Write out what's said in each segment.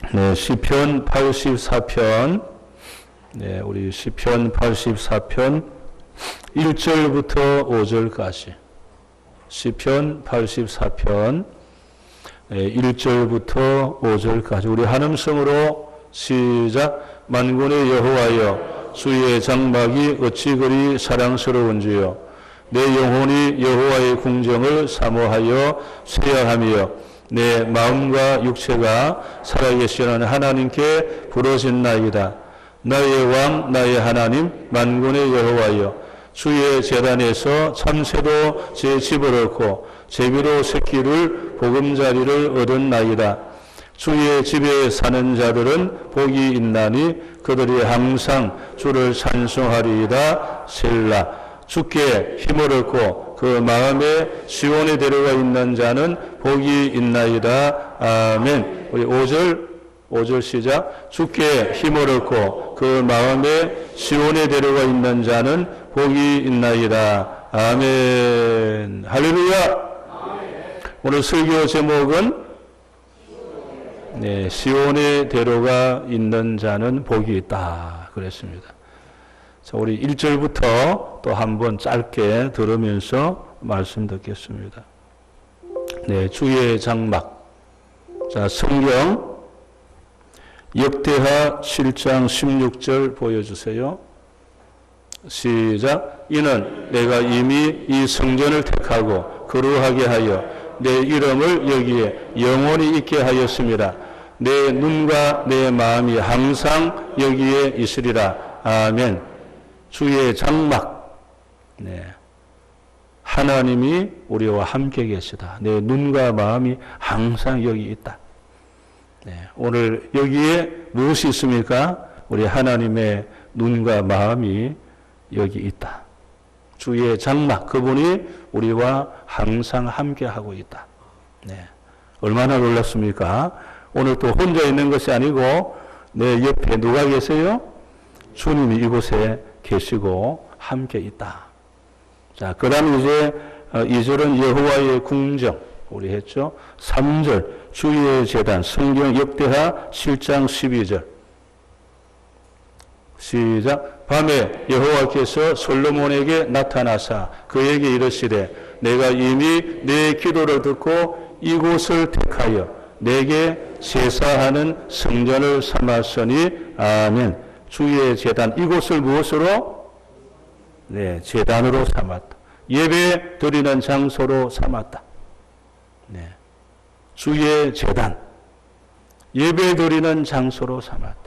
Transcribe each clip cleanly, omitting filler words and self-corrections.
네, 시편 84편. 네, 우리 시편 84편 1절부터 5절까지. 시편 84편 1절부터 5절까지. 우리 한음성으로 시작. 만군의 여호와여, 주의 장막이 어찌 그리 사랑스러운지요. 내 영혼이 여호와의 궁정을 사모하여 쇠야하며 내 마음과 육체가 살아계시는 하나님께 부르짖나이다. 나의 왕 나의 하나님 만군의 여호와여, 주의 제단에서 참새도 제 집을 얻고 제비로 새끼를 보금자리를 얻었나이다. 주의 집에 사는 자들은 복이 있나니 그들이 항상 주를 찬송하리이다. 셀라. 주께 힘을 얻고 그 마음에 시온에 데려가 있는 자는 복이 있나이다. 아멘. 우리 5절 시작. 주께 힘을 얻고 그 마음에 시온에 데려가 있는 자는 복이 있나이다. 아멘. 할렐루야. 아멘. 오늘 설교 제목은 시온에 데려가 있는 자는 복이 있다. 그랬습니다. 자, 우리 1절부터 또 한번 짧게 들으면서 말씀 듣겠습니다. 네, 주의 장막. 자, 성경 역대하 7장 16절 보여주세요. 시작. 이는 내가 이미 이 성전을 택하고 거룩하게 하여 내 이름을 여기에 영원히 있게 하였습니다. 내 눈과 내 마음이 항상 여기에 있으리라. 아멘. 주의 장막. 네. 하나님이 우리와 함께 계시다. 내 눈과 마음이 항상 여기 있다. 네. 오늘 여기에 무엇이 있습니까? 우리 하나님의 눈과 마음이 여기 있다. 주의 장막, 그분이 우리와 항상 함께 하고 있다. 네. 얼마나 놀랍습니까? 오늘 또 혼자 있는 것이 아니고 내 옆에 누가 계세요? 주님이 이곳에 계시고 함께 있다. 자, 그 다음 이제 2절은 여호와의 궁정. 우리 했죠? 3절 주의 제단. 성경 역대하 7장 12절. 시작. 밤에 여호와께서 솔로몬에게 나타나사 그에게 이르시되 내가 이미 내 기도를 듣고 이곳을 택하여 내게 제사하는 성전을 삼았으니 아멘. 주의 제단. 이곳을 무엇으로? 네, 제단으로 삼았다. 예배 드리는 장소로 삼았다. 네. 주의 제단. 예배 드리는 장소로 삼았다.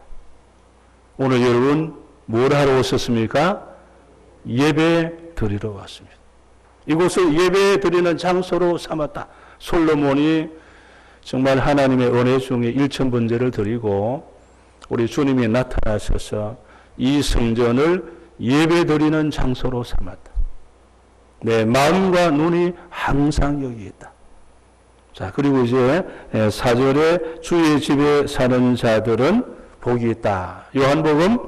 오늘 여러분 뭘 하러 오셨습니까? 예배 드리러 왔습니다. 이곳을 예배 드리는 장소로 삼았다. 솔로몬이 정말 하나님의 은혜 중에 1000번제를 드리고 우리 주님이 나타나셔서 이 성전을 예배 드리는 장소로 삼았다. 내 마음과 눈이 항상 여기 있다. 자, 그리고 이제 4절에 주의 집에 사는 자들은 복이 있다. 요한복음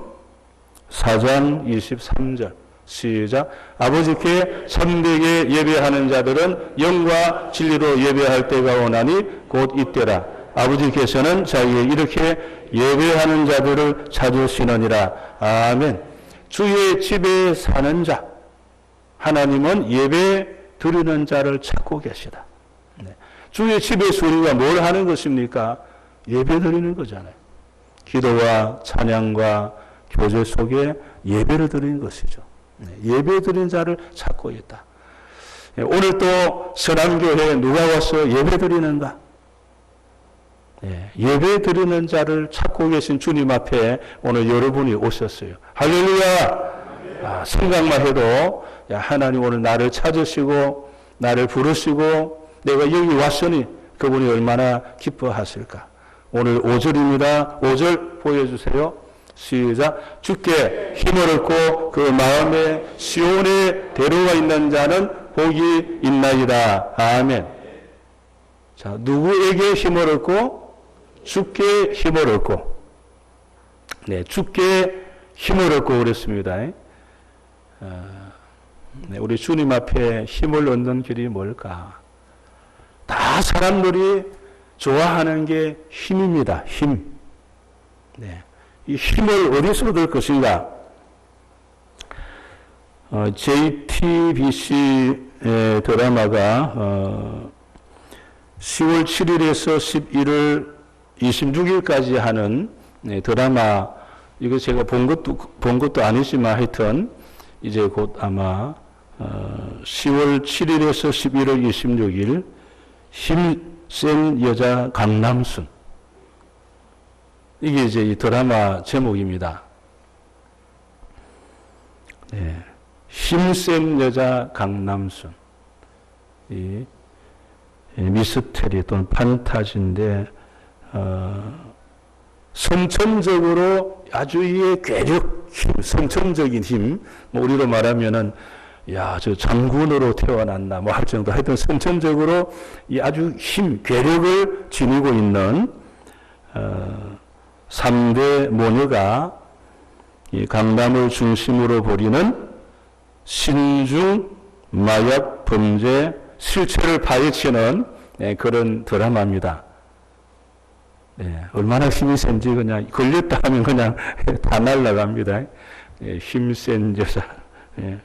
4장 23절. 시작. 아버지께 참되게 예배하는 자들은 영과 진리로 예배할 때가 오나니 곧 이때라. 아버지께서는 자기에 이렇게 예배하는 자들을 찾으시느니라. 아멘. 주의 집에 사는 자. 하나님은 예배 드리는 자를 찾고 계시다. 네. 주의 집에서 우리가 뭘 하는 것입니까? 예배 드리는 거잖아요. 기도와 찬양과 교제 속에 예배를 드리는 것이죠. 네. 예배 드리는 자를 찾고 있다. 네. 오늘 또 선한교회에 누가 와서 예배 드리는가? 네. 예배 드리는 자를 찾고 계신 주님 앞에 오늘 여러분이 오셨어요. 할렐루야! 생각만 해도 야, 하나님 오늘 나를 찾으시고 나를 부르시고 내가 여기 왔으니 그분이 얼마나 기뻐하실까. 오늘 5절입니다. 5절 보여주세요. 시작. 주께 힘을 얻고 그 마음에 시온에 데려가 있는 자는 복이 있나이다. 아멘. 자, 누구에게 힘을 얻고? 주께 힘을 얻고. 네, 주께 힘을 얻고 그랬습니다. 네, 우리 주님 앞에 힘을 얻는 길이 뭘까? 다 사람들이 좋아하는 게 힘입니다. 힘. 네. 이 힘을 어디서 얻을 것인가? JTBC 드라마가 10월 7일에서 11월 26일까지 하는 드라마, 이거 제가 본 것도 아니지만 하여튼 이제 곧 아마 10월 7일에서 11월 26일 힘센 여자 강남순, 이게 이제 이 드라마 제목입니다. 네. 힘센 여자 강남순. 이 미스테리 또는 판타지인데, 선천적으로 아주 이 괴력, 힘, 선천적인 힘, 뭐 우리로 말하면은, 야, 저 장군으로 태어났나, 뭐 할 정도, 하여튼 선천적으로 이 아주 힘, 괴력을 지니고 있는, 3대 모녀가 이 강남을 중심으로 벌이는 신중 마약 범죄 실체를 파헤치는 그런 드라마입니다. 네, 얼마나 힘이 센지 그냥 걸렸다 하면 그냥 다 날아갑니다. 힘센 여자. 네.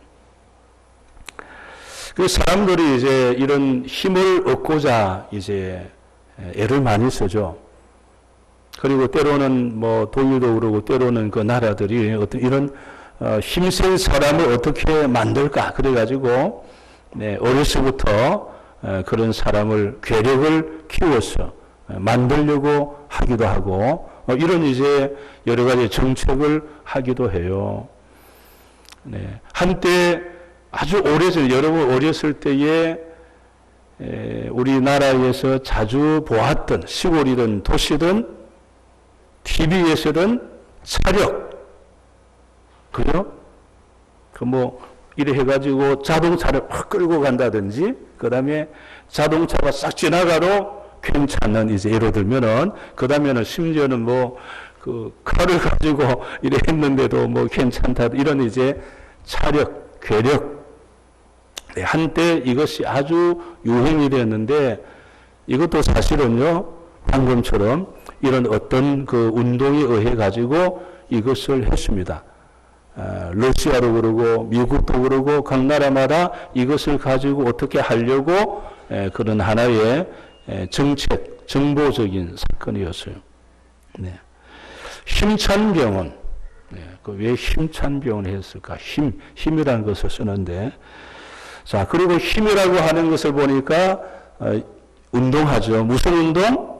그 사람들이 이제 이런 힘을 얻고자 이제 애를 많이 쓰죠. 그리고 때로는 뭐 독일도 그러고 때로는 그 나라들이 어떤 이런 힘센 사람을 어떻게 만들까 그래가지고 네, 어려서부터 그런 사람을 괴력을 키워서 만들려고 하기도 하고 이런 이제 여러 가지 정책을 하기도 해요. 네, 한때 아주 오래전 여러분 어렸을 때에 우리나라에서 자주 보았던 시골이든 도시든 TV에서든 차력, 그죠? 그 뭐, 이래 해가지고 자동차를 확 끌고 간다든지, 그 다음에 자동차가 싹 지나가도 괜찮은, 이제 예를 들면은, 그 다음에는 심지어는 뭐, 그 칼을 가지고 이래 했는데도 뭐 괜찮다, 이런 이제 차력, 괴력. 네, 한때 이것이 아주 유행이 되었는데, 이것도 사실은요, 방금처럼 이런 어떤 그 운동에 의해 가지고 이것을 했습니다. 러시아도 그러고 미국도 그러고 각 나라마다 이것을 가지고 어떻게 하려고 그런 하나의 정책, 정보적인 사건이었어요. 네. 힘찬 병원. 네. 왜 힘찬 병원을 했을까? 힘이라는 것을 쓰는데. 자, 그리고 힘이라고 하는 것을 보니까 운동하죠. 무슨 운동?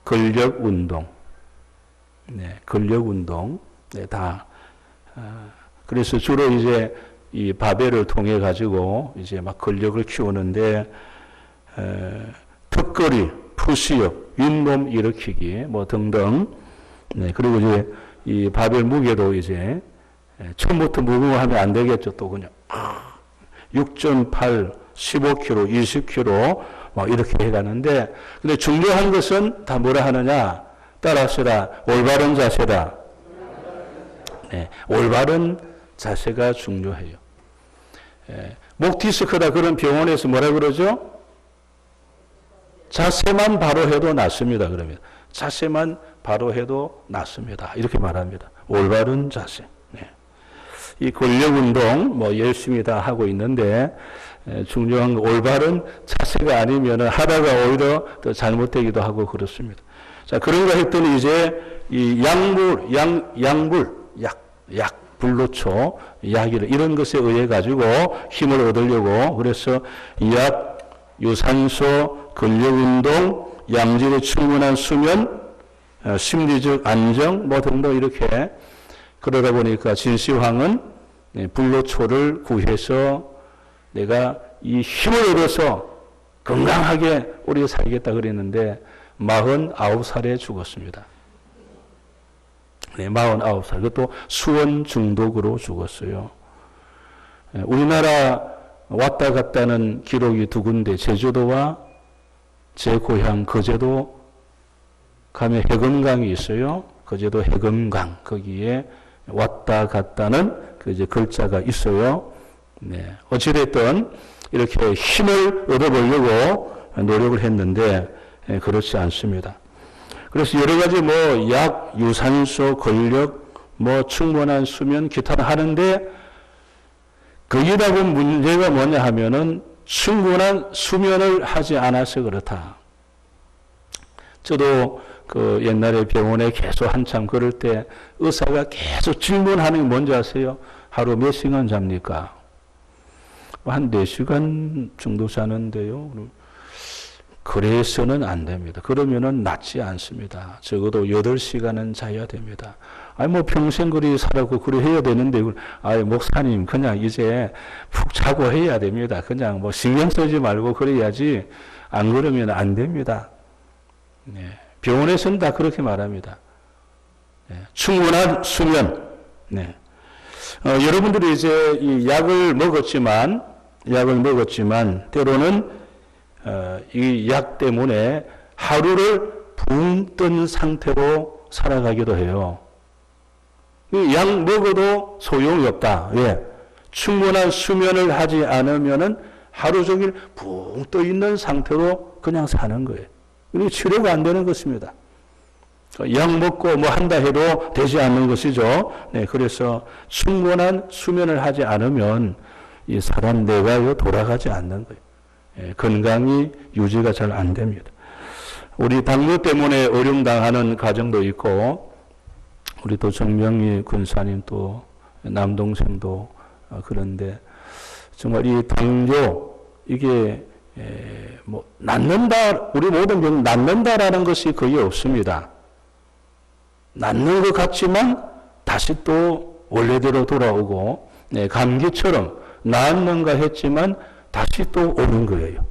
근력 운동. 네, 근력 운동. 네, 다. 그래서 주로 이제 이 바벨을 통해 가지고 이제 막 근력을 키우는데, 턱걸이, 푸시업, 윗몸 일으키기, 뭐 등등. 네, 그리고 이제 이 바벨 무게도 이제 처음부터 무거워하면 안 되겠죠. 또 그냥 6.8, 15kg, 20kg 막 이렇게 해가는데, 근데 중요한 것은 다 뭐라 하느냐? 따라하시라. 올바른 자세다. 네, 올바른 자세가 중요해요. 목 디스크다 그런 병원에서 뭐라 그러죠? 자세만 바로 해도 낫습니다. 그러면 자세만 바로 해도 낫습니다. 이렇게 말합니다. 올바른 자세. 네. 이 근력 운동 뭐 열심히 다 하고 있는데 중요한 건 올바른 자세가 아니면은 하다가 오히려 더 잘못되기도 하고 그렇습니다. 자, 그런가 했더니 이제 이 약, 불로초, 약이를 이런 것에 의해 가지고 힘을 얻으려고 그래서 약, 유산소, 근력 운동, 양질의 충분한 수면, 심리적 안정 뭐 등등 이렇게 그러다 보니까 진시황은 불로초를 구해서 내가 이 힘을 얻어서 건강하게 우리가 살겠다 그랬는데 49살에 죽었습니다. 네, 49살. 그것도 수원 중독으로 죽었어요. 우리나라 왔다 갔다는 기록이 두 군데, 제주도와 제 고향 거제도 가면 해금강이 있어요. 거제도 해금강 거기에 왔다 갔다는 그 이제 글자가 있어요. 네, 어찌됐든 이렇게 힘을 얻어보려고 노력을 했는데 그렇지 않습니다. 그래서 여러 가지 약, 유산소, 근력, 충분한 수면, 기타를 하는데 거기다가 문제가 뭐냐 하면은 충분한 수면을 하지 않아서 그렇다. 저도 옛날에 병원에 계속 한참 그럴 때 의사가 계속 질문하는 게 뭔지 아세요? 하루 몇 시간 잡니까? 한 4시간 정도 자는데요. 그래서는 안 됩니다. 그러면은 낫지 않습니다. 적어도 8시간은 자야 됩니다. 평생 그리 살았고 그래 해야 되는데, 목사님 그냥 이제 푹 자고 해야 됩니다. 그냥 신경 쓰지 말고 그래야지, 안 그러면 안 됩니다. 네. 병원에서는 다 그렇게 말합니다. 네. 충분한 수면. 네. 여러분들이 이제 이 약을 먹었지만 때로는 이 약 때문에 하루를 붕 뜬 상태로 살아가기도 해요. 약 먹어도 소용이 없다. 왜? 충분한 수면을 하지 않으면은 하루 종일 붕 떠 있는 상태로 그냥 사는 거예요. 이게 치료가 안 되는 것입니다. 약 먹고 한다 해도 되지 않는 것이죠. 네, 그래서 충분한 수면을 하지 않으면 이 사람 뇌가 돌아가지 않는 거예요. 예, 건강이 유지가 잘 안 됩니다. 우리 당뇨 때문에 어려움당하는 가정도 있고, 우리 또 정명희 군사님 또 남동생도 그런데 정말 이 당뇨 이게 낫는다, 우리 모든 병 낫는다라는 것이 거의 없습니다. 낫는 것 같지만 다시 또 원래대로 돌아오고, 감기처럼 나았는가 했지만 다시 또 오는 거예요.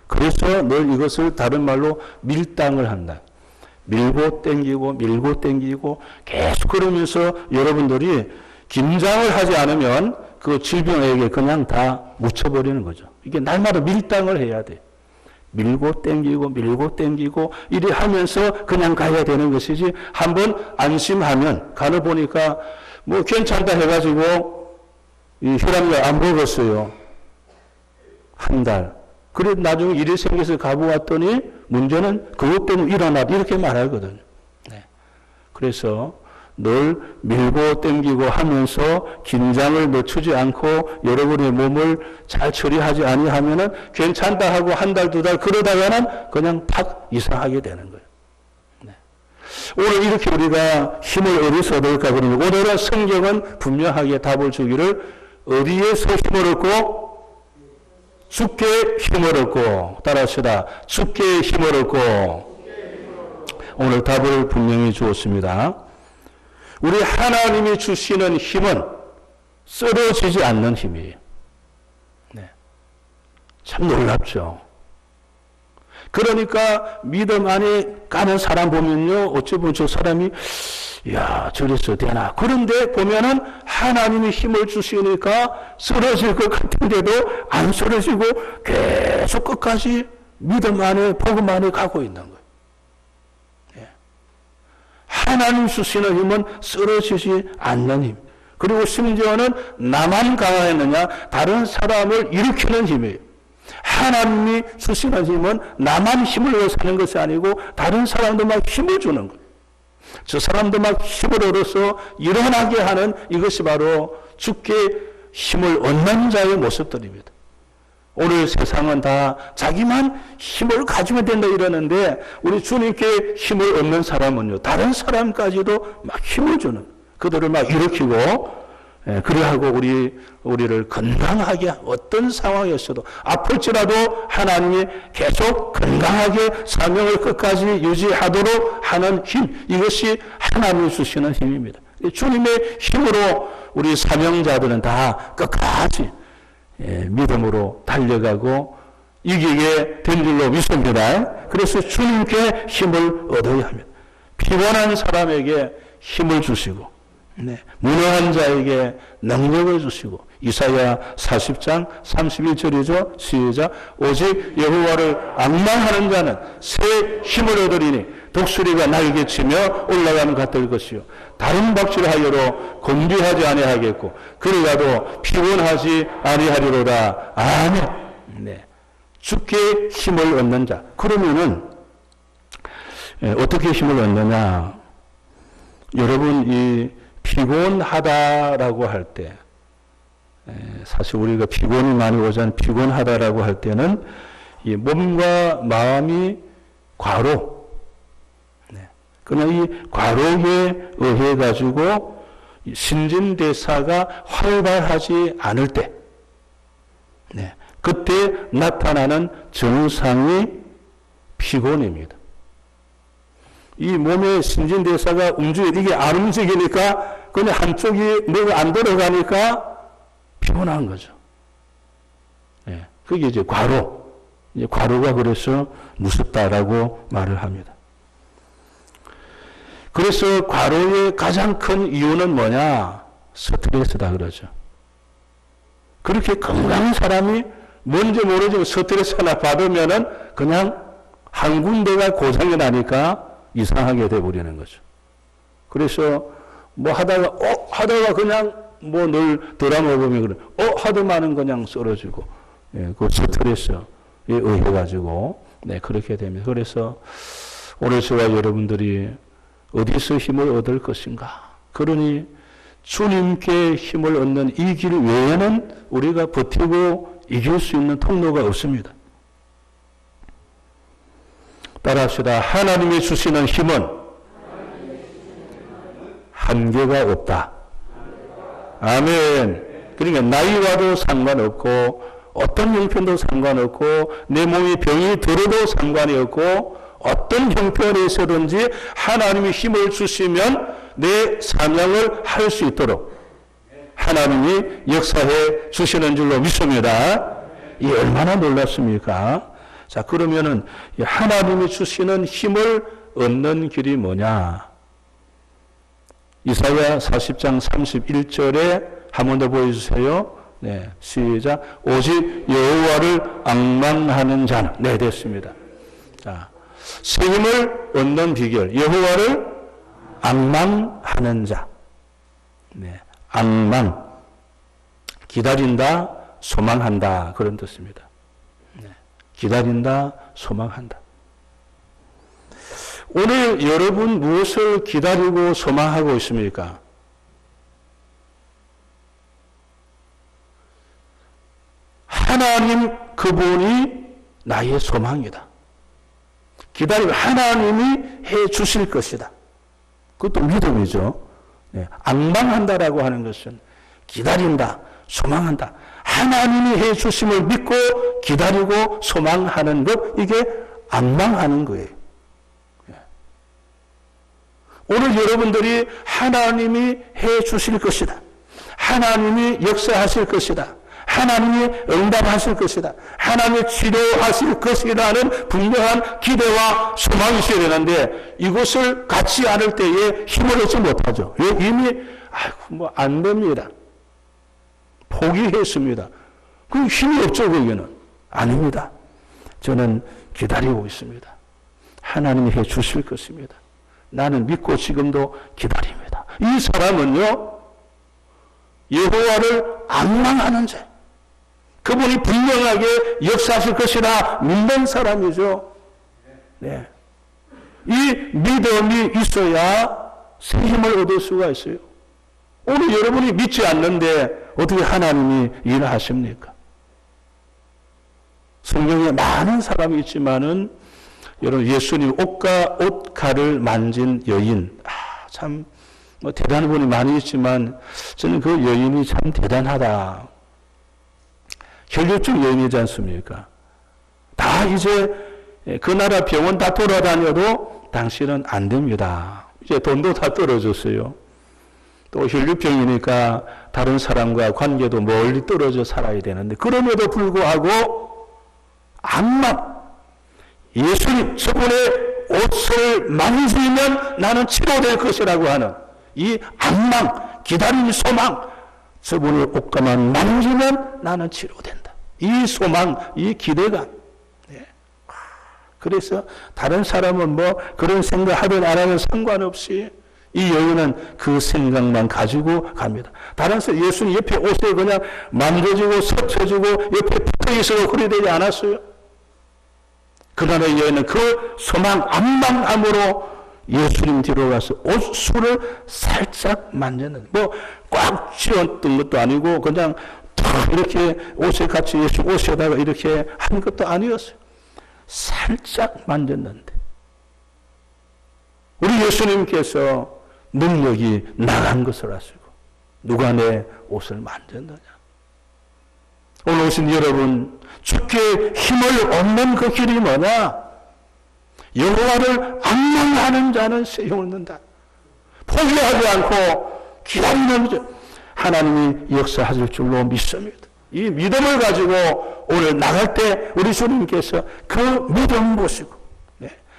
그래서 늘 이것을 다른 말로 밀당을 한다. 밀고 땡기고 계속 그러면서 여러분들이 김장을 하지 않으면 그 질병에게 그냥 다 묻혀버리는 거죠. 이게 날마다 밀당을 해야 돼. 밀고 땡기고 이래 하면서 그냥 가야 되는 것이지, 한번 안심하면 간을 보니까 괜찮다 해가지고 이 혈압약 안 먹었어요. 한 달. 그래 나중에 일이 생겨서 가보았더니 문제는 그것 때문에 일어났다 이렇게 말하거든요. 네. 그래서 늘 밀고 땡기고 하면서 긴장을 늦추지 않고 여러분의 몸을 잘 처리하지 아니하면은 괜찮다 하고 한 달, 2달 그러다가는 그냥 팍 이상하게 되는 거예요. 네. 오늘 이렇게 우리가 힘을 어디서 얻을까 그러면, 오늘은 성경은 분명하게 답을 주기를 어디에서 힘을 얻고 주께 힘을 얻고, 따라합시다. 주께 힘을 얻고. 오늘 답을 분명히 주었습니다. 우리 하나님이 주시는 힘은 쓰러지지 않는 힘이에요. 네. 참 놀랍죠. 그러니까 믿음 안에 가는 사람 보면요, 어찌 보면 저 사람이 저래서 되나. 그런데 보면은 하나님이 힘을 주시니까 쓰러질 것 같은데도 안 쓰러지고 계속 끝까지 믿음 안에, 복음 안에 가고 있는 거예요. 예. 하나님 주시는 힘은 쓰러지지 않는 힘. 그리고 심지어는 나만 강하느냐, 다른 사람을 일으키는 힘이에요. 하나님이 주시는 힘은 나만 힘을 얻는 것이 아니고 다른 사람도 막 힘을 주는 거예요. 저 사람도 막 힘을 얻어서 일어나게 하는, 이것이 바로 주께 힘을 얻는 자의 모습들입니다. 오늘 세상은 다 자기만 힘을 가지면 된다 이러는데, 우리 주님께 힘을 얻는 사람은요, 다른 사람까지도 막 힘을 주는, 그들을 막 일으키고, 그래하고 우리를 건강하게, 어떤 상황이었어도 아플지라도 하나님이 계속 건강하게 사명을 끝까지 유지하도록 하는 힘, 이것이 하나님이 주시는 힘입니다. 주님의 힘으로 우리 사명자들은 다 끝까지 믿음으로 달려가고 이기게 된 줄로 믿습니다. 그래서 주님께 힘을 얻어야 합니다. 피곤한 사람에게 힘을 주시고, 무능한 자에게 능력을 주시고, 이사야 40장 31절이죠. 시작. 오직 여호와를 앙망하는 자는 새 힘을 얻으리니 독수리가 날개치며 올라가는 것 같을 것이요, 다른 박질하여도 곤비하지 아니하겠고 그러가도 피곤하지 아니하리로다. 아멘. 네. 주께 힘을 얻는 자. 그러면은 어떻게 힘을 얻느냐? 여러분, 이 피곤하다라고 할 때, 사실 우리가 피곤이 많이 오잖아요. 피곤하다라고 할 때는 이 몸과 마음이 과로, 그냥 이 과로에 의해 가지고 신진대사가 활발하지 않을 때, 그때 나타나는 증상이 피곤입니다. 이 몸의 신진대사가 이게 안 움직이니까 그냥 한쪽이 뭐가 안 돌아가니까 피곤한 거죠. 그게 이제 과로. 과로가 그래서 무섭다라고 말을 합니다. 그래서 과로의 가장 큰 이유는 뭐냐? 스트레스다 그러죠. 그렇게 건강한 사람이 뭔지 모르지만 스트레스 하나 받으면은 그냥 한 군데가 고장이 나니까 이상하게 돼버리는 거죠. 그래서 뭐 하다가 그냥 뭐 늘 드라마 보면 그래. 하더만은 그냥 쓰러지고, 그 스트레스에 의해 가지고, 그렇게 됩니다. 그래서 오늘 저와 여러분들이 어디서 힘을 얻을 것인가? 그러니 주님께 힘을 얻는 이 길 외에는 우리가 버티고 이길 수 있는 통로가 없습니다. 따라합시다. 하나님이 주시는 힘은 한계가 없다. 아멘. 그러니까 나이와도 상관없고 어떤 형편도 상관없고 내 몸이 병이 들어도 상관이 없고 어떤 형편에서든지 하나님이 힘을 주시면 내 사명을 할 수 있도록 하나님이 역사해 주시는 줄로 믿습니다. 이 얼마나 놀랍습니까? 자, 그러면은 하나님이 주시는 힘을 얻는 길이 뭐냐? 이사야 40장 31절에 한 번 더 보여주세요. 시작. 오직 여호와를 앙망하는 자는. 됐습니다. 자, 새 힘을 얻는 비결. 여호와를 앙망하는 자. 앙망. 기다린다, 소망한다. 그런 뜻입니다. 기다린다, 소망한다. 오늘 여러분 무엇을 기다리고 소망하고 있습니까? 하나님 그분이 나의 소망이다. 기다리면 하나님이 해 주실 것이다. 그것도 믿음이죠. 앙망한다라고 하는 것은 기다린다, 소망한다. 하나님이 해 주심을 믿고 기다리고 소망하는 것, 이게 앙망하는 거예요. 오늘 여러분들이 하나님이 해 주실 것이다. 하나님이 역사하실 것이다. 하나님이 응답하실 것이다. 하나님이 치료하실 것이라는 분명한 기대와 소망이 있어야 되는데 이것을 갖지 않을 때에 힘을 얻지 못하죠. 이미 뭐 안 됩니다. 포기했습니다. 그 힘이 없죠. 거기는. 아닙니다. 저는 기다리고 있습니다. 하나님이 해 주실 것입니다. 나는 믿고 지금도 기다립니다. 이 사람은요, 여호와를 앙망하는 자. 그분이 분명하게 역사하실 것이라 믿는 사람이죠. 이 믿음이 있어야 새 힘을 얻을 수가 있어요. 오늘 여러분이 믿지 않는데 어떻게 하나님이 일을 하십니까? 성경에 많은 사람이 있지만은 여러분 예수님 옷가를 만진 여인, 참 뭐 대단한 분이 많이 있지만 저는 그 여인이 참 대단하다. 혈류증 여인이지 않습니까? 다 이제 그 나라 병원 다 돌아다녀도 당신은 안 됩니다. 이제 돈도 다 떨어졌어요. 또 혈류병이니까 다른 사람과 관계도 멀리 떨어져 살아야 되는데 그럼에도 불구하고 앙망, 예수님 저분의 옷을 만지면 나는 치료될 것이라고 하는 이 앙망, 기다림, 소망, 저분의 옷가만 만지면 나는 치료된다. 이 소망, 이 기대감. 그래서 다른 사람은 뭐 그런 생각 하든 안 하든 상관없이 이 여인은 그 생각만 가지고 갑니다. 다른 사람, 예수님 옆에 옷을 그냥 만져주고 서쳐주고 옆에 붙어 있어도 그래 되지 않았어요? 그러나 여인은 그 소망 안망함으로 예수님 뒤로 가서 옷술을 살짝 만졌는데, 뭐 꽉 쥐었던 것도 아니고 그냥 탁 이렇게 옷에 같이 예수 옷에다가 이렇게 한 것도 아니었어요. 살짝 만졌는데 우리 예수님께서 능력이 나간 것을 아시고 누가 내 옷을 만졌느냐. 오늘 오신 여러분, 주께 힘을 얻는 그 길이 뭐냐? 여호와를 악망하는 자는 새 힘을 얻는다. 포기하지 않고 기다리는 하나님이 역사하실 줄로 믿습니다. 이 믿음을 가지고 오늘 나갈 때 우리 주님께서 그 믿음 보시고,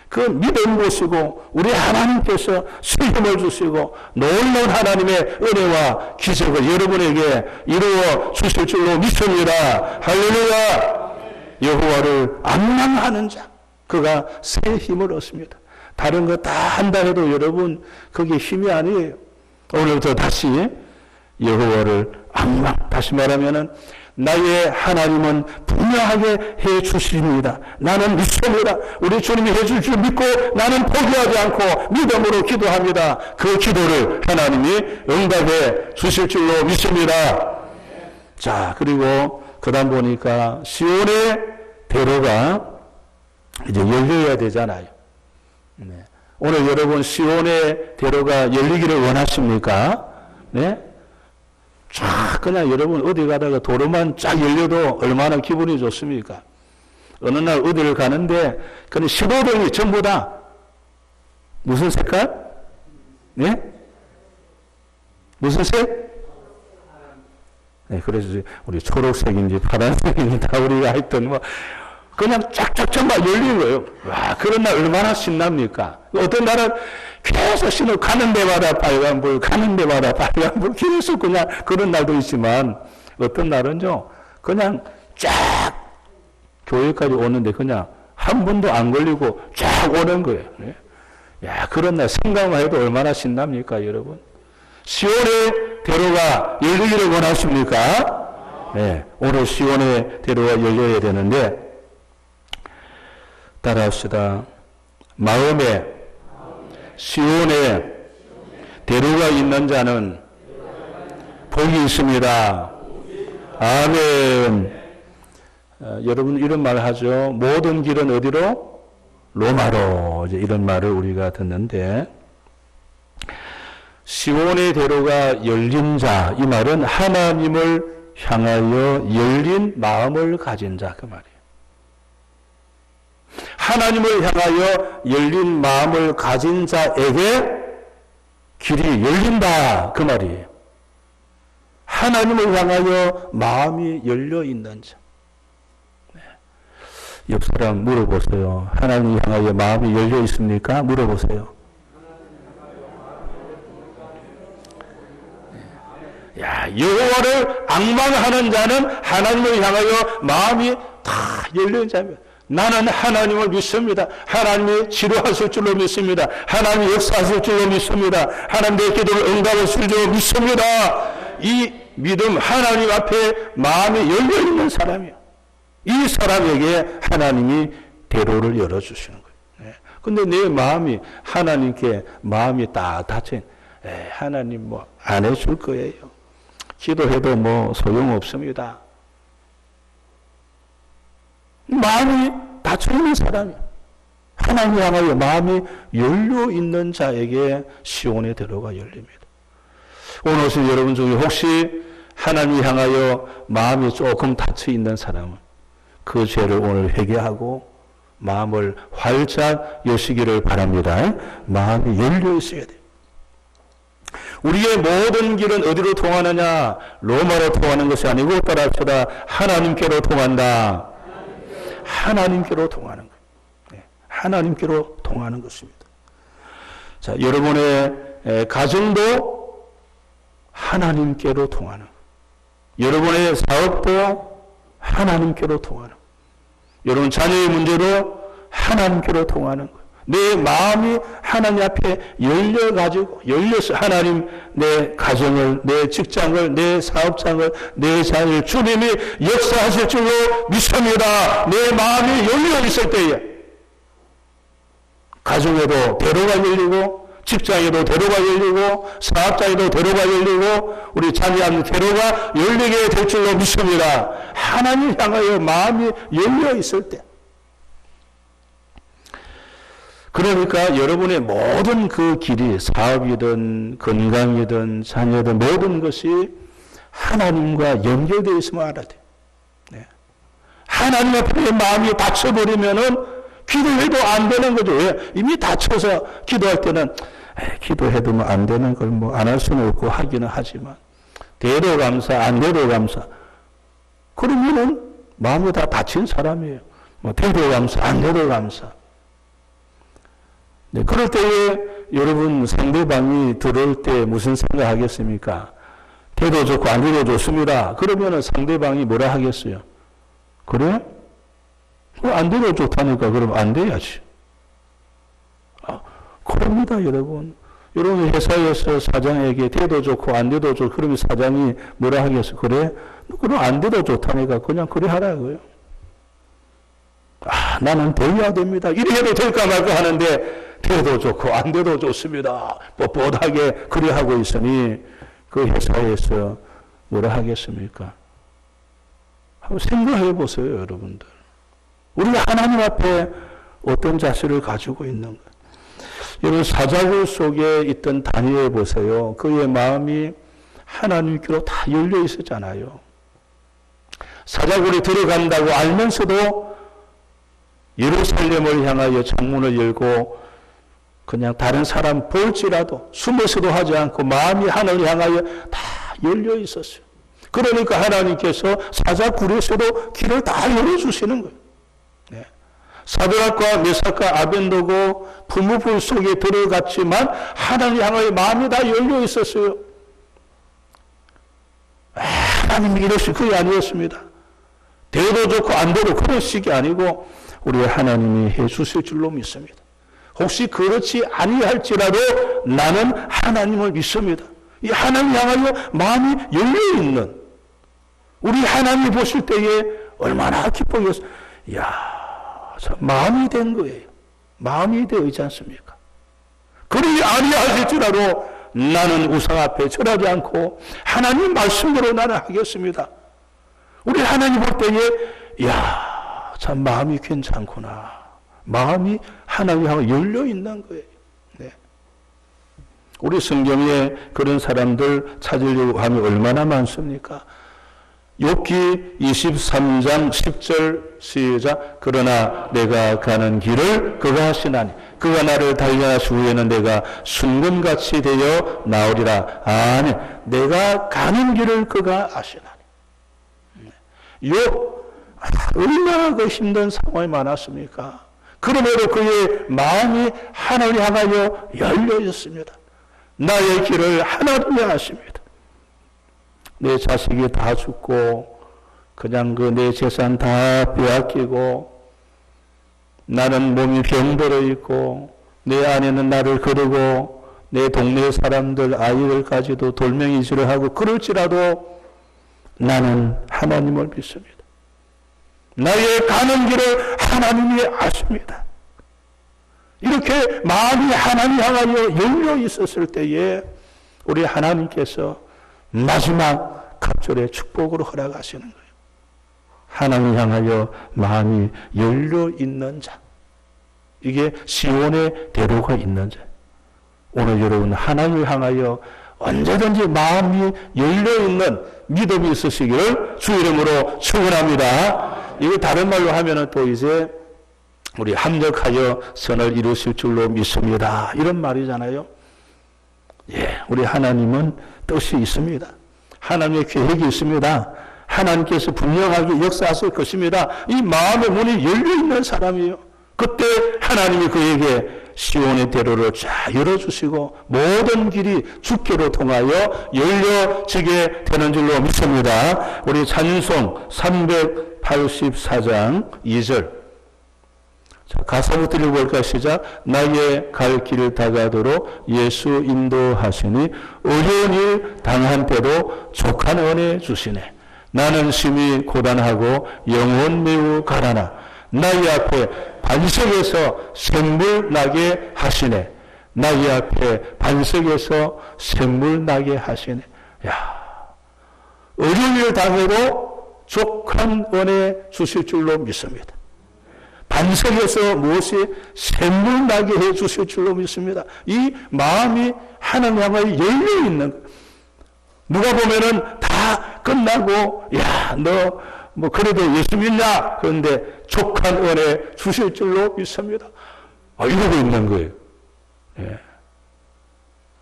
그 믿음 보시고 우리 하나님께서 새 힘을 주시고 놀라운 하나님의 은혜와 기적을 여러분에게 이루어 주실 줄로 믿습니다. 할렐루야. 여호와를 악망하는 자, 그가 새 힘을 얻습니다. 다른 거 다 한다 해도 여러분 그게 힘이 아니에요. 오늘부터 다시 여호와를 악망, 다시 말하면은 나의 하나님은 분명하게 해 주십니다. 나는 믿습니다. 우리 주님이 해 줄 줄 믿고 나는 포기하지 않고 믿음으로 기도합니다. 그 기도를 하나님이 응답해 주실 줄로 믿습니다. 자, 그리고 그 다음 보니까 시온의 대로가 이제 열려야 되잖아요. 네. 오늘 여러분 시온의 대로가 열리기를 원하십니까? 네? 쫙 그냥 여러분 어디 가다가 도로만 쫙 열려도 얼마나 기분이 좋습니까? 어느 날 어디를 가는데 그냥 15등이 전부 다 무슨 색깔? 네? 무슨 색? 네, 그래서 우리 초록색인지 파란색인지 다 우리가 하여튼 뭐 그냥 쫙쫙 전부 열리는 거예요. 와, 그런 날 얼마나 신납니까? 어떤 날은 계속 신호 가는 데마다 빨간불, 가는 데마다 빨간불, 계속 그냥 그런 날도 있지만 어떤 날은요, 그냥 쫙 교회까지 오는데 그냥 한 번도 안 걸리고 쫙 오는 거예요. 네? 야, 그런 날 생각만 해도 얼마나 신납니까, 여러분? 시온의 대로가 열리기를 원하십니까? 네, 오늘 시온의 대로가 열려야 되는데, 따라합시다. 마음에 시온에 대로가 있는 자는 복이 있습니다. 아멘. 여러분 이런 말 하죠. 모든 길은 어디로? 로마로. 이제 이런 말을 우리가 듣는데, 시온의 대로가 열린 자, 이 말은 하나님을 향하여 열린 마음을 가진 자, 그 말이에요. 하나님을 향하여 열린 마음을 가진 자에게 길이 열린다, 그 말이에요. 하나님을 향하여 마음이 열려 있는 자. 옆 사람 물어보세요. 하나님을 향하여 마음이 열려 있습니까? 물어보세요. 야, 여호와를 악망하는 자는 하나님을 향하여 마음이 다 열린 자입니다. 나는 하나님을 믿습니다. 하나님이 치료하실 줄로 믿습니다. 하나님이 역사하실 줄로 믿습니다. 하나님 내 기도를 응답하실 줄로 믿습니다. 이 믿음, 하나님 앞에 마음이 열려있는 사람이에요. 이 사람에게 하나님이 대로를 열어주시는 거예요. 근데 내 마음이 하나님께 마음이 딱 닫혀있는, 하나님 뭐 안 해줄 거예요. 기도해도 뭐 소용없습니다. 마음이 닫혀있는 사람이에요. 하나님 향하여 마음이 열려있는 자에게 시온의 대로가 열립니다. 오늘 오신 여러분 중에 혹시 하나님 향하여 마음이 조금 닫혀있는 사람은 그 죄를 오늘 회개하고 마음을 활짝 여시기를 바랍니다. 마음이 열려있어야 돼요. 우리의 모든 길은 어디로 통하느냐? 로마로 통하는 것이 아니고 따라합시다. 하나님께로 통한다. 하나님께로 통하는 거예요. 하나님께로 통하는 것입니다. 자, 여러분의 가정도 하나님께로 통하는 거예요. 여러분의 사업도 하나님께로 통하는 거예요. 여러분 자녀의 문제도 하나님께로 통하는 거예요. 내 마음이 하나님 앞에 열려서 하나님 내 가정을, 내 직장을, 내 사업장을, 내 자녀를 주님이 역사하실 줄로 믿습니다. 내 마음이 열려 있을 때에 가정에도 대로가 열리고, 직장에도 대로가 열리고, 사업장에도 대로가 열리고, 우리 자녀한테 대로가 열리게 될 줄로 믿습니다. 하나님을 향하여 마음이 열려 있을 때. 그러니까 여러분의 모든 그 길이, 사업이든 건강이든 자녀든 모든 것이 하나님과 연결되어 있으면 알아야 돼요. 네. 하나님 앞에 마음이 닫혀버리면은 기도해도 안 되는 거죠. 왜? 이미 닫혀서 기도할 때는 기도해도 뭐 안 되는 걸 뭐 안 할 수는 없고 하기는 하지만 돼도 감사, 안 돼도 감사. 그러면은 마음이 다 닫힌 사람이에요. 뭐 돼도 감사, 안 돼도 감사. 네, 그럴 때에 여러분 상대방이 들어올 때 무슨 생각하겠습니까? 돼도 좋고 안 돼도 좋습니다. 그러면은 상대방이 뭐라 하겠어요? 그래? 안 돼도 좋다니까 그럼 안 돼야지. 그럽니다, 여러분. 여러분 회사에서 사장에게 돼도 좋고 안 돼도 좋고 그러면 사장이 뭐라 하겠어? 그래? 그럼 안 돼도 좋다니까 그냥 그래 하라고요. 나는 돼야 됩니다. 이래 해도 될까 말까 하는데 돼도 좋고 안 돼도 좋습니다. 뻣뻣하게 그래 하고 있으니 그 회사에서 뭐라 하겠습니까? 한번 생각해 보세요, 여러분들. 우리가 하나님 앞에 어떤 자세를 가지고 있는가? 여러분 사자굴 속에 있던 다니엘 보세요. 그의 마음이 하나님께로 다 열려 있었잖아요. 사자굴에 들어간다고 알면서도 예루살렘을 향하여 창문을 열고 그냥 다른 사람 볼지라도 숨어서도 하지 않고 마음이 하늘을 향하여 다 열려 있었어요. 그러니까 하나님께서 사자굴에서도 길을 다 열어주시는 거예요. 네. 사드락과 메삭과 아벤노고 부무불 속에 들어갔지만 하나님 향하여 마음이 다 열려 있었어요. 하나님이 이러시 그게 아니었습니다. 돼도 좋고 안 돼도 그런 식이 아니고 우리 하나님이 해주실 줄로 믿습니다. 혹시 그렇지 아니할지라도 나는 하나님을 믿습니다. 이 하나님 향하여 마음이 열려 있는 우리 하나님이 보실 때에 얼마나 기쁘겠어요. 이야, 마음이 된 거예요. 마음이 되어 있지 않습니까? 그러지 아니하실지라도 나는 우상 앞에 절하지 않고 하나님 말씀대로 나는 하겠습니다. 우리 하나님 볼 때에 이야, 참 마음이 괜찮구나. 마음이 하나님 향해 열려 있는 거예요. 네. 우리 성경에 그런 사람들 찾으려고 하면 얼마나 많습니까? 욥기 23장 10절 시작. 그러나 내가 가는 길을 그가 하시나니 그가 나를 단련하신 후에는 내가 순금같이 되어 나오리라. 아니, 내가 가는 길을 그가 아시나니. 욥 얼마나 그 힘든 상황이 많았습니까? 그럼에도 그의 마음이 하나님을 향하여 열려 있습니다. 나의 길을 하나님이 아십니다. 내 자식이 다 죽고 그냥 그 내 재산 다 빼앗기고 나는 몸이 병들어 있고 내 아내는 나를 거르고 내 동네 사람들 아이들까지도 돌멩이질을 하고 그럴지라도 나는 하나님을 믿습니다. 나의 가는 길을 하나님이 아십니다. 이렇게 마음이 하나님 향하여 열려 있었을 때에 우리 하나님께서 마지막 갑절의 축복으로 허락하시는 거예요. 하나님 향하여 마음이 열려 있는 자. 이게 시온의 대로가 있는 자. 오늘 여러분 하나님을 향하여 언제든지 마음이 열려있는 믿음이 있으시기를 주 이름으로 축원합니다. 이거 다른 말로 하면은 또 이제 우리 합력하여 선을 이루실 줄로 믿습니다. 이런 말이잖아요. 예, 우리 하나님은 뜻이 있습니다. 하나님의 계획이 있습니다. 하나님께서 분명하게 역사하실 것입니다. 이 마음의 문이 열려있는 사람이에요. 그때 하나님이 그에게 시온의 대로를 쫙 열어주시고 모든 길이 주께로 통하여 열려지게 되는 줄로 믿습니다. 우리 찬송 384장 2절 가사부터 읽어볼까 시작. 나의 갈 길 다가도록 예수 인도하시니 어려운 일 당한 때도 족한 은혜 주시네. 나는 심히 고단하고 영혼 매우 가라나 나의 앞에 반석에서 샘물 나게 하시네. 나의 앞에 반석에서 샘물 나게 하시네. 야, 어려운 일 당해도 족한 은혜 주실 줄로 믿습니다. 반석에서 무엇이 샘물 나게 해 주실 줄로 믿습니다. 이 마음이 하나님 향하여 열려 있는 거예요. 누가 보면은 다 끝나고, 야, 너 뭐 그래도 예수 믿냐? 그런데 족한 은혜 주실 줄로 믿습니다. 이러고 있는 거예요. 예.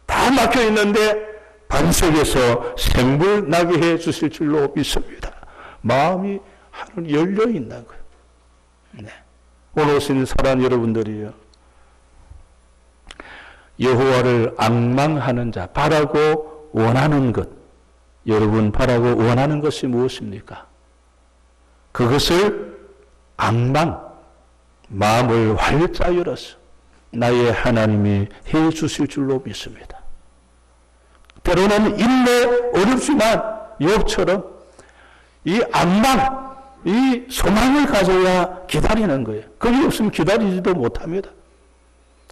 다 막혀 있는데 반석에서 샘물 나게 해 주실 줄로 믿습니다. 마음이 하늘 열려 있는 거예요. 네. 오늘 오신 사랑 여러분들이요, 여호와를 앙망하는 자, 바라고 원하는 것, 여러분 바라고 원하는 것이 무엇입니까? 그것을 앙망, 마음을 활짝 열어서 나의 하나님이 해 주실 줄로 믿습니다. 때로는 인내 어렵지만 욥처럼 이 앙망, 이 소망을 가져야 기다리는 거예요. 그게 없으면 기다리지도 못합니다.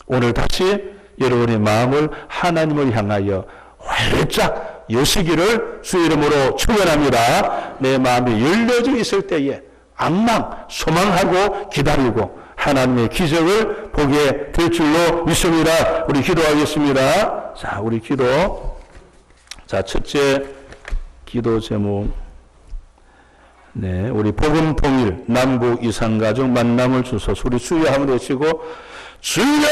오늘 다시 여러분의 마음을 하나님을 향하여 활짝 여시기를 주 이름으로 축원합니다. 내 마음이 열려져 있을 때에 앙망, 소망하고 기다리고 하나님의 기적을 보게 될 줄로 믿습니다. 우리 기도하겠습니다. 자, 우리 기도. 자, 첫째 기도 제목. 네, 우리 복음 통일 남북 이산가족 만남을 주소서. 우리 주여 한번 외치고, 주여!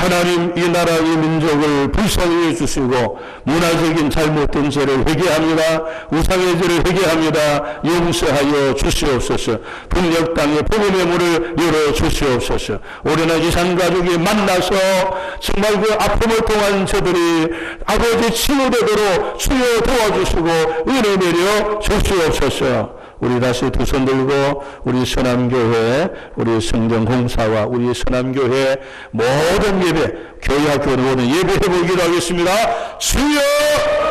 하나님, 이 나라, 이 민족을 불쌍히 해주시고 문화적인 잘못된 죄를 회개합니다. 우상의 죄를 회개합니다. 용서하여 주시옵소서. 북녘 땅에 복음의 문을 열어 주시옵소서. 우리는 이산가족이 만나서 정말 그 아픔을 통한 저들이 아버지 치유되도록 주여 도와주시고 은혜 내려 주시옵소서. 우리 다시 두 손 들고 우리 서남교회, 우리 성전공사와 우리 서남교회 모든 예배, 교회학교는 오늘 예배해보기로 하겠습니다. 주여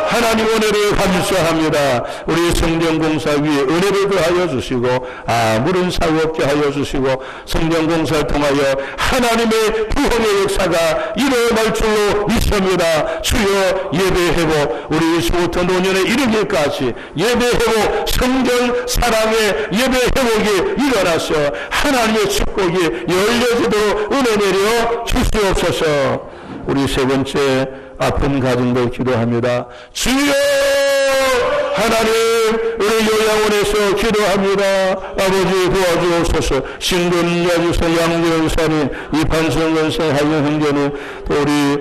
하나님 은혜를 감사합니다. 우리 성전공사 위에 은혜를 더하여 주시고 아무런 사고 없게 하여 주시고 성전공사를 통하여 하나님의 구원의 역사가 일어날 줄로 믿습니다. 주여 예배해보 우리 수부터 노년에 이르기까지 예배해보 성전 사랑의 예배 회복이 일어나서 하나님의 축복이 열려지도록 은혜 내려 주시옵소서. 우리 세 번째 아픈 가정들 기도합니다. 주여 하나님, 우리 요양원에서 기도합니다. 아버지 도와주옵소서. 신근야주사 양재원사님, 이판성 원사 하영 형제님, 또 우리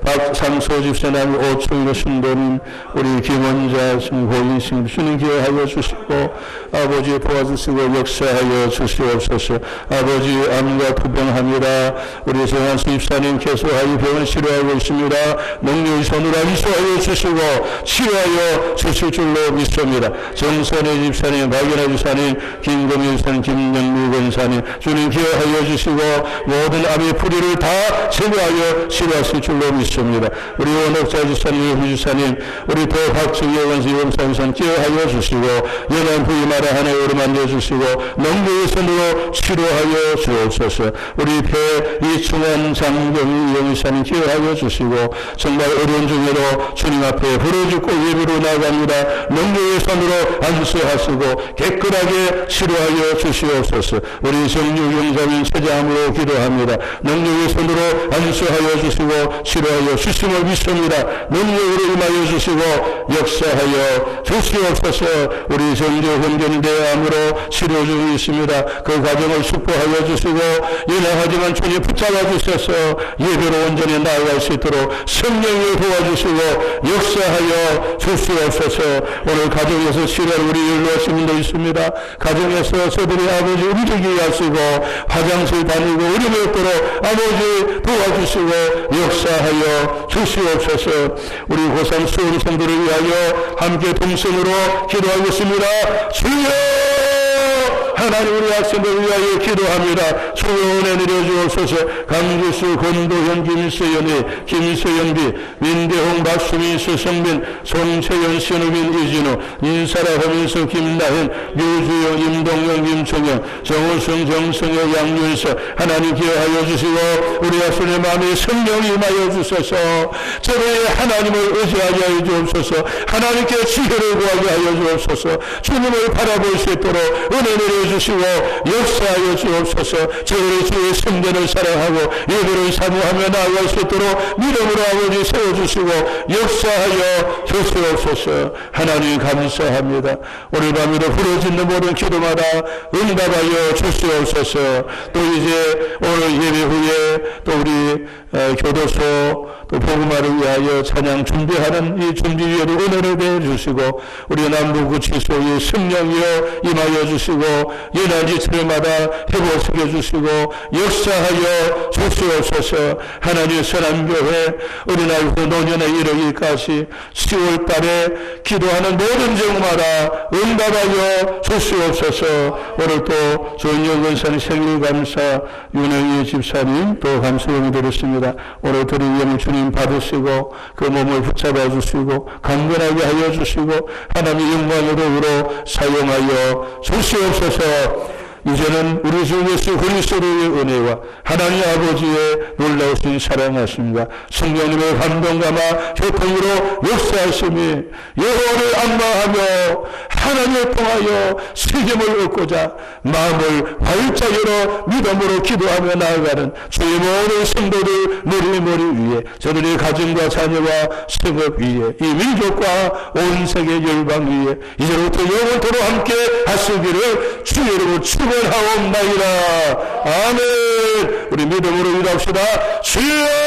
박상소 집사님, 오충일 신도님, 우리 김원자 호인신 주님 기회하여 주시고 아버지 도와주시고 역사하여 주시옵소서. 아버지 암과 투병합니다. 우리 정한수 집사님 계속하여 병을 치료하고 있습니다. 능력의 손으로 인수하여 주시고 치료하여 주실 줄로 믿습니다. 정선의 집사님, 박연아 집사님, 김금희 집사님, 김영미 권사님 주님 기여하여 주시고 모든 암의 풀이를 다 제거하여 치료하실 줄로 믿습니다. 우리 원옥자 집사님, 유 집사님, 우리 도 박정희 원수 용사님 기여하여 주시고 연한 부임하라 하나에 오르만져 주시고 능력의 손으로 치료하여 주옵소서. 우리 배 이충원 장경희 영사님 기여하여 주시고 정말 어려운 중에도 주님 앞에 부르짖고 예배로 나아갑니다. 능력의 손으로 안수하시고 깨끗하게 치료하여 주시옵소서. 우리 정유경자님 세자함으로 기도합니다. 능력의 손으로 안수하여 주시고 치료하여 주심을 믿습니다. 능력으로 임하여 주시고 역사하여 주시옵소서. 우리 정조훈전 대암으로 치료 중에 있습니다. 그 과정을 축복하여 주시고 연약하지만 주님 붙잡아 주셔서 예배로 온전히 나아갈 수 있도록 성령을 도와주시고 역사하여 주시옵소서. 오늘 가정에서 치료할 우리 일로하신 분도 있습니다. 가정에서 저들이 아버지 움직이게 하시고 화장실 다니고 어려움이 없도록 아버지 도와주시고 역사하여 주시옵소서. 우리 고3 수험생들을 위하여 함께 동성으로 기도하겠습니다. 주여 하나님 우리 학생들 위하여 기도합니다. 주여 은혜 내려주옵소서. 강주수, 권도현, 김서연이, 김서연비, 민대홍, 박수민, 수성민, 송채연, 신우빈, 이진우, 인사라, 허민수, 김나현, 류주영, 임동영, 김총영, 정우승, 정승혁, 양윤서 하나님 기여하여 주시고 우리 학생의 마음에 성령이 임하여 주소서. 저를 하나님을 의지하게 하여 주옵소서. 하나님께 지혜를 구하게 하여 주옵소서. 주님을 바라볼 수 있도록 은혜 내려주시고 역사하여 주옵소서. 저를 주의 성전을 사랑하고 예배를 사모하며 나아갈 수 있도록 믿음으로 아버지 세워주시고 역사하여 주시옵소서. 하나님 감사합니다. 오늘 밤에도 부르짖는 모든 기도마다 응답하여 주시옵소서. 또 이제 오늘 예배 후에 또 우리 교도소 또 복음화를 위하여 찬양 준비하는 이 준비위에도 은혜를 내주시고 우리 남부구치소의 성령이여 임하여 주시고 예난지체마다 회복시켜 주시고 역사하여 주시옵소서. 하나님의 선한교회 어린아이 후 노년에 이르기까지 10월 달에 기도하는 모든 제목마다 응답하여 주시옵소서. 오늘 또 조인영 권사님 생일감사 윤영희 집사님 또 감사를 드렸습니다. 오늘 드리는 주님 받으시고 그 몸을 붙잡아 주시고 강건하게 하여 주시고 하나님의 영광으로 사용하여 주시옵소서. 이제는 우리 주 예수 그리스도의 은혜와 하나님 아버지의 놀라우신 사랑하심과 성령님의 감동감화 교통으로 역사하심이 여호와를 안마하며 하나님을 통하여 세겜을 얻고자 마음을 활짝 열어 믿음으로 기도하며 나아가는 주의 모든 성도들 머리 위에 저들의 가정과 자녀와 생업 위에 이 민족과 온 세계 열방 위에 이제부터 영원토록 함께 하시기를 주의 이름으로 축원하옵나이다. 아멘. 우리 믿음으로 기도합시다. 주여